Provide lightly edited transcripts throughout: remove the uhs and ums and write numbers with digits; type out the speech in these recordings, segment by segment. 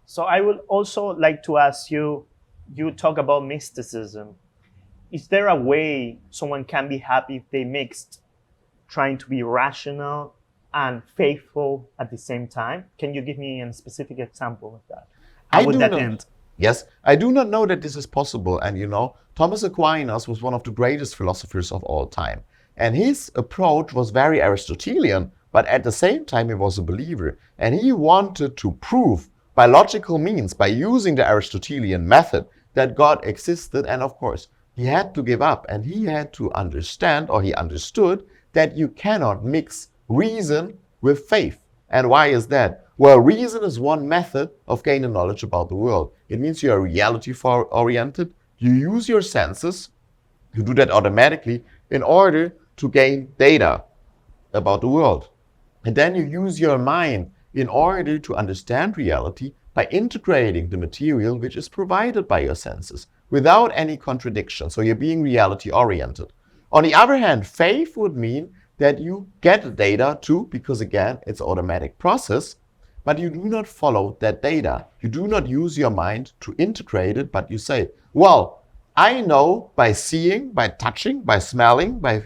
So I would also like to ask you, you talk about mysticism. Is there a way someone can be happy if they mixed trying to be rational and faithful at the same time? Can you give me a specific example of that? How would that end? Yes, I do not know that this is possible. And Thomas Aquinas was one of the greatest philosophers of all time. And his approach was very Aristotelian, but at the same time he was a believer. And he wanted to prove by logical means, by using the Aristotelian method, that God existed. And of course, he had to give up, and he had to understand, or he understood, that you cannot mix reason with faith. And why is that? Well, reason is one method of gaining knowledge about the world. It means you are reality-oriented. You use your senses. You do that automatically in order to gain data about the world. And then you use your mind in order to understand reality by integrating the material which is provided by your senses without any contradiction. So you're being reality-oriented. On the other hand, faith would mean that you get the data too, because again, it's an automatic process, but you do not follow that data. You do not use your mind to integrate it, but you say, well, I know by seeing, by touching, by smelling, by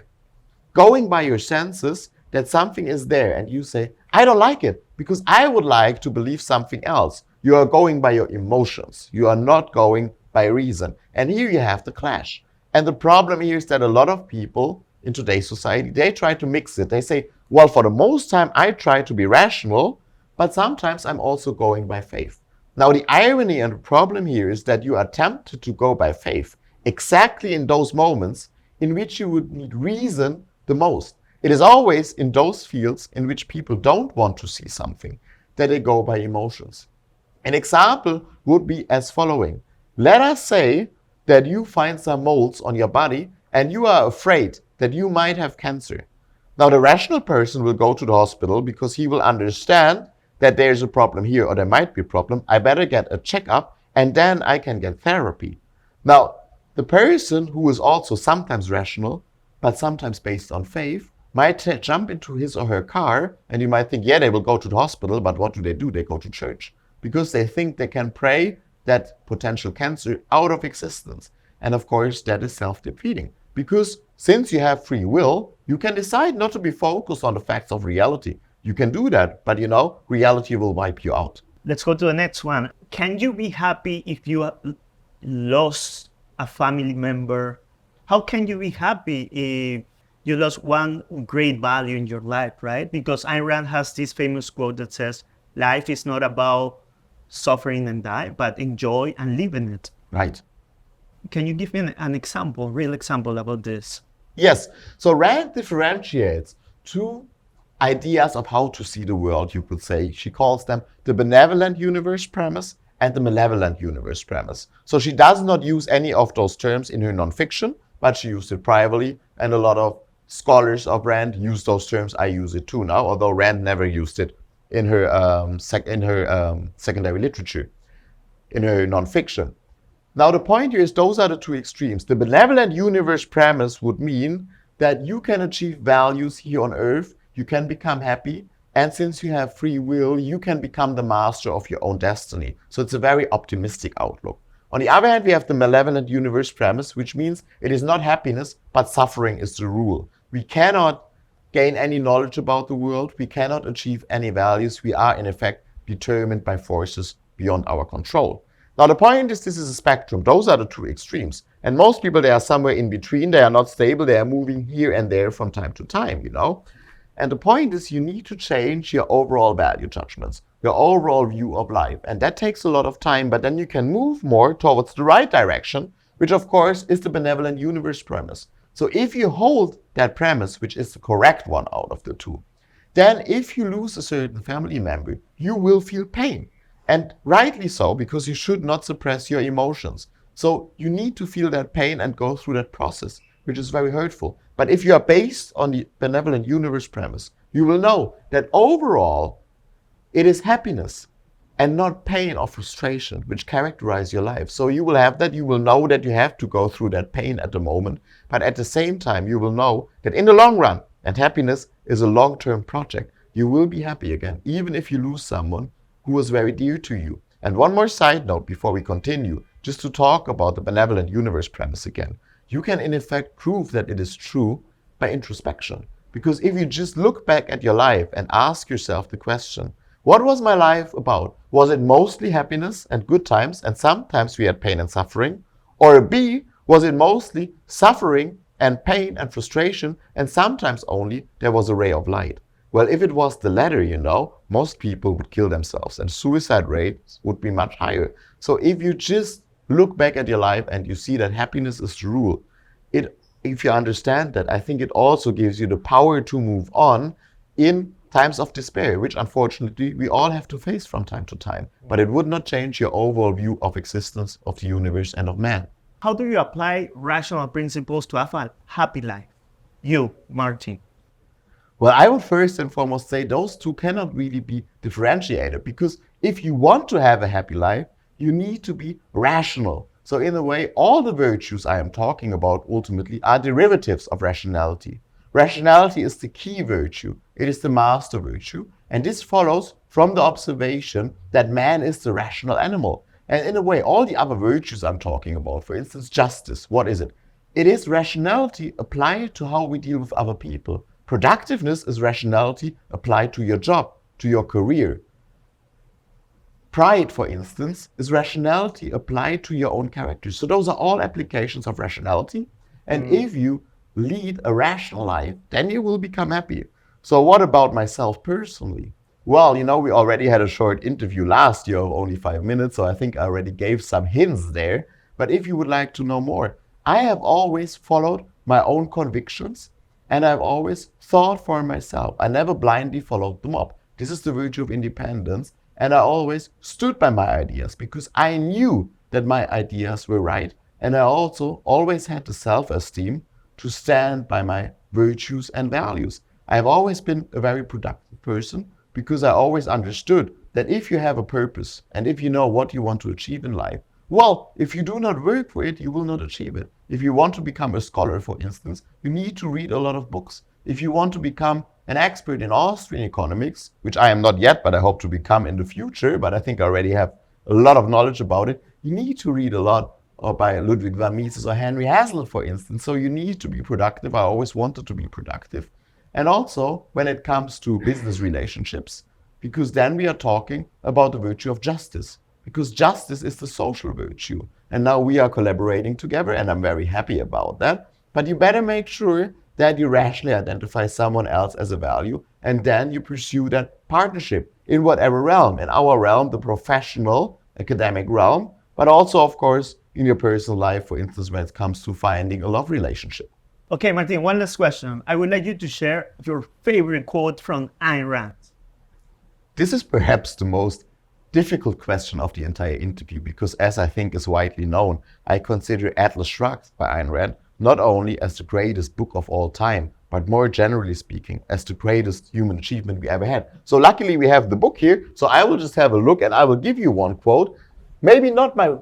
going by your senses that something is there. And you say, I don't like it because I would like to believe something else. You are going by your emotions. You are not going by reason. And here you have the clash. And the problem here is that a lot of people in today's society, they try to mix it. They say, well, for the most time, I try to be rational, but sometimes I'm also going by faith. Now, the irony and the problem here is that you are tempted to go by faith exactly in those moments in which you would need reason the most. It is always in those fields in which people don't want to see something that they go by emotions. An example would be as following. Let us say that you find some moles on your body and you are afraid that you might have cancer. Now, the rational person will go to the hospital because he will understand that there's a problem here, or there might be a problem. I better get a checkup and then I can get therapy. Now, the person who is also sometimes rational, but sometimes based on faith, might jump into his or her car, and you might think, yeah, they will go to the hospital, but what do? They go to church because they think they can pray that potential cancer out of existence. And of course, that is self-defeating, because since you have free will, you can decide not to be focused on the facts of reality. You can do that, but reality will wipe you out. Let's go to the next one. Can you be happy if you lost a family member? How can you be happy if you lost one great value in your life, right? Because Ayn Rand has this famous quote that says, life is not about suffering and die, but enjoy and live in it. Right. Can you give me an example, real example about this? Yes. So Rand differentiates two ideas of how to see the world, you could say. She calls them the benevolent universe premise and the malevolent universe premise. So she does not use any of those terms in her nonfiction, but she used it privately, and a lot of scholars of Rand use those terms. I use it too now, although Rand never used it in her secondary literature, in her nonfiction. Now the point here is those are the two extremes. The benevolent universe premise would mean that you can achieve values here on earth, you can become happy, and since you have free will, you can become the master of your own destiny. So it's a very optimistic outlook. On the other hand, we have the malevolent universe premise, which means it is not happiness, but suffering is the rule. We cannot gain any knowledge about the world. We cannot achieve any values. We are, in effect, determined by forces beyond our control. Now, the point is, this is a spectrum. Those are the two extremes. And most people, they are somewhere in between. They are not stable. They are moving here and there from time to time, And the point is, you need to change your overall value judgments, your overall view of life. And that takes a lot of time, but then you can move more towards the right direction, which of course is the benevolent universe premise. So if you hold that premise, which is the correct one out of the two, then if you lose a certain family member, you will feel pain. And rightly so, because you should not suppress your emotions. So you need to feel that pain and go through that process, which is very hurtful. But if you are based on the benevolent universe premise, you will know that overall, it is happiness and not pain or frustration which characterize your life. So you will have that, you will know that you have to go through that pain at the moment, but at the same time, you will know that in the long run, and happiness is a long-term project, you will be happy again, even if you lose someone who was very dear to you. And one more side note before we continue, just to talk about the benevolent universe premise again. You can in effect prove that it is true by introspection. Because if you just look back at your life and ask yourself the question, what was my life about? Was it mostly happiness and good times, and sometimes we had pain and suffering? Or B, was it mostly suffering and pain and frustration, and sometimes only there was a ray of light? Well, if it was the latter, most people would kill themselves and suicide rates would be much higher. So if you just look back at your life and you see that happiness is the rule, if you understand that, I think it also gives you the power to move on in times of despair, which unfortunately we all have to face from time to time. But it would not change your overall view of existence, of the universe, and of man. How do you apply rational principles to have a happy life? You, Martin. Well, I would first and foremost say those two cannot really be differentiated, because if you want to have a happy life, you need to be rational. So in a way, all the virtues I am talking about ultimately are derivatives of rationality. Rationality is the key virtue. It is the master virtue. And this follows from the observation that man is the rational animal. And in a way, all the other virtues I'm talking about, for instance, justice, what is it? It is rationality applied to how we deal with other people. Productiveness is rationality applied to your job, to your career. Pride, for instance, is rationality applied to your own character. So those are all applications of rationality. And if you lead a rational life, then you will become happy. So what about myself personally? Well, we already had a short interview last year of only 5 minutes, so I think I already gave some hints there. But if you would like to know more, I have always followed my own convictions, and I've always thought for myself. I never blindly followed them up. This is the virtue of independence. And I always stood by my ideas because I knew that my ideas were right. And I also always had the self-esteem to stand by my virtues and values. I've always been a very productive person because I always understood that if you have a purpose and if you know what you want to achieve in life, well, if you do not work for it, you will not achieve it. If you want to become a scholar, for instance, you need to read a lot of books. If you want to become an expert in Austrian economics, which I am not yet, but I hope to become in the future, but I think I already have a lot of knowledge about it, you need to read a lot by Ludwig von Mises or Henry Hazlitt, for instance. So you need to be productive. I always wanted to be productive. And also when it comes to business relationships, because then we are talking about the virtue of justice, because justice is the social virtue. And now we are collaborating together, and I'm very happy about that. But you better make sure that you rationally identify someone else as a value, and then you pursue that partnership in whatever realm. In our realm, the professional, academic realm, but also, of course, in your personal life, for instance, when it comes to finding a love relationship. Okay, Martin, one last question. I would like you to share your favorite quote from Ayn Rand. This is perhaps the most difficult question of the entire interview, because as I think is widely known, I consider Atlas Shrugged by Ayn Rand not only as the greatest book of all time, but more generally speaking, as the greatest human achievement we ever had. So luckily we have the book here, so I will just have a look and I will give you one quote. Maybe not my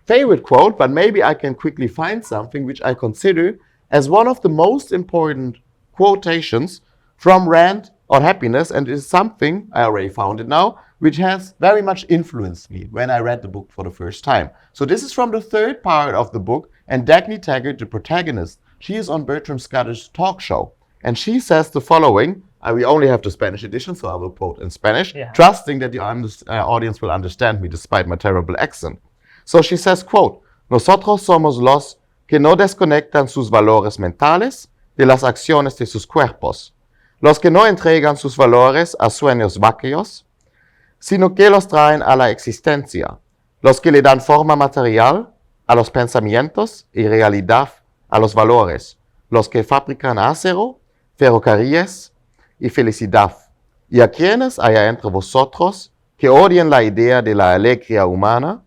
favorite quote, but maybe I can quickly find something which I consider as one of the most important quotations from Rand on happiness, and it is something, I already found it now, which has very much influenced me when I read the book for the first time. So this is from the third part of the book, and Dagny Taggart, the protagonist, she is on Bertram Scottish talk show. And she says the following, we only have the Spanish edition, so I will quote in Spanish, trusting that the audience will understand me despite my terrible accent. So she says, quote, "Nosotros somos los que no desconectan sus valores mentales de las acciones de sus cuerpos, los que no entregan sus valores a sueños vacíos, sino que los traen a la existencia, los que le dan forma material a los pensamientos y realidad a los valores, los que fabrican acero, ferrocarriles y felicidad, y a quienes haya entre vosotros que odian la idea de la alegría humana,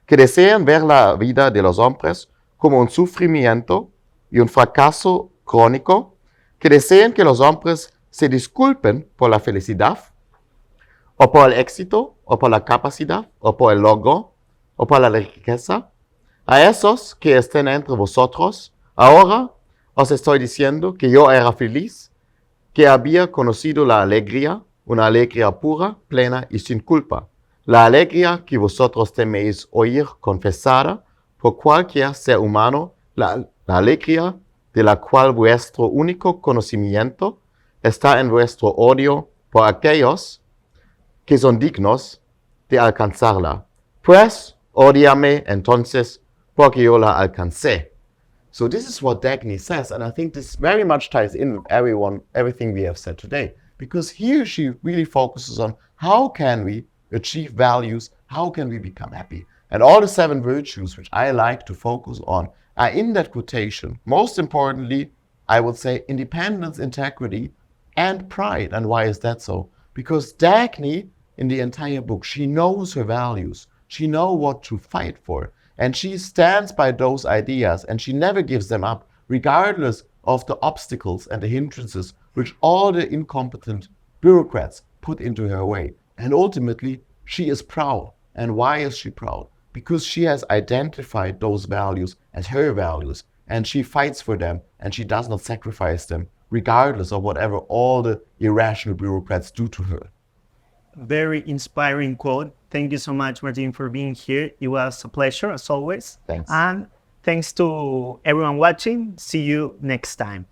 que desean ver la vida de los hombres como un sufrimiento y un fracaso crónico, que desean que los hombres se disculpen por la felicidad, o por el éxito, o por la capacidad, o por el logro, o por la riqueza. A esos que estén entre vosotros, ahora os estoy diciendo que yo era feliz, que había conocido la alegría, una alegría pura, plena y sin culpa. La alegría que vosotros teméis oír confesada por cualquier ser humano, la alegría de la cual vuestro único conocimiento está en vuestro odio por aquellos que son dignos de alcanzarla. Pues, ódiame entonces porque yo la alcancé. So this is what Dagny says, and I think this very much ties in with everything we have said today. Because here she really focuses on how can we achieve values, how can we become happy. And all the 7 virtues which I like to focus on are in that quotation. Most importantly, I would say independence, integrity, and pride. And why is that so? Because Dagny, in the entire book, she knows her values. She knows what to fight for. And she stands by those ideas and she never gives them up, regardless of the obstacles and the hindrances which all the incompetent bureaucrats put into her way. And ultimately, she is proud. And why is she proud? Because she has identified those values as her values and she fights for them and she does not sacrifice them, regardless of whatever all the irrational bureaucrats do to her. Very inspiring quote. Thank you so much, Martin, for being here. It was a pleasure, as always. Thanks. And thanks to everyone watching. See you next time.